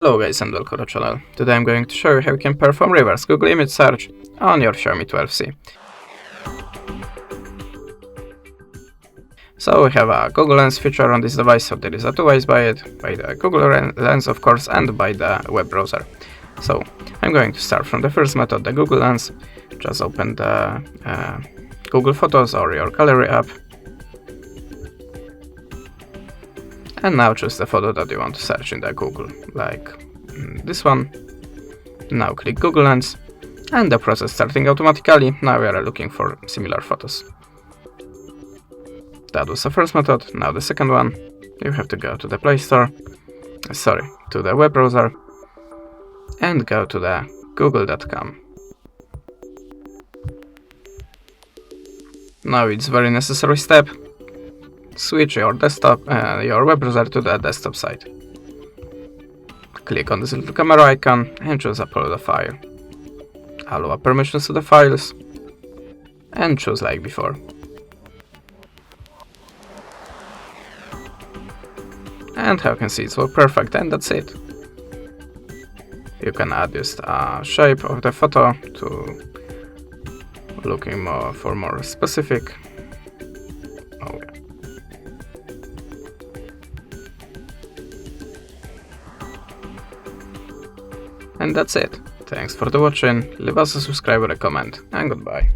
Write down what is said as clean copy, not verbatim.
Hello guys and welcome to the channel. Today I'm going to show you how you can perform reverse Google image search on your Xiaomi 12C. So we have a Google Lens feature on this device, so there is a two ways by it, by the Google Lens of course and by the web browser. So I'm going to start from the first method, the Google Lens. Just open the Google Photos or your Gallery app. And now choose the photo that you want to search in the Google, like this one. Now click Google Lens, and the process starting automatically. Now we are looking for similar photos. That was the first method. Now the second one, you have to go to the Play Store, to the web browser, and go to the google.com. Now it's very necessary step. Switch your your web browser to the desktop side. Click on this little camera icon and choose upload a file. Allow permissions to the files and choose like before. And how you can see, it's all perfect, and that's it. You can add just a shape of the photo to looking for more specific. And that's it. Thanks for the watching, leave us a subscribe or a comment, and goodbye.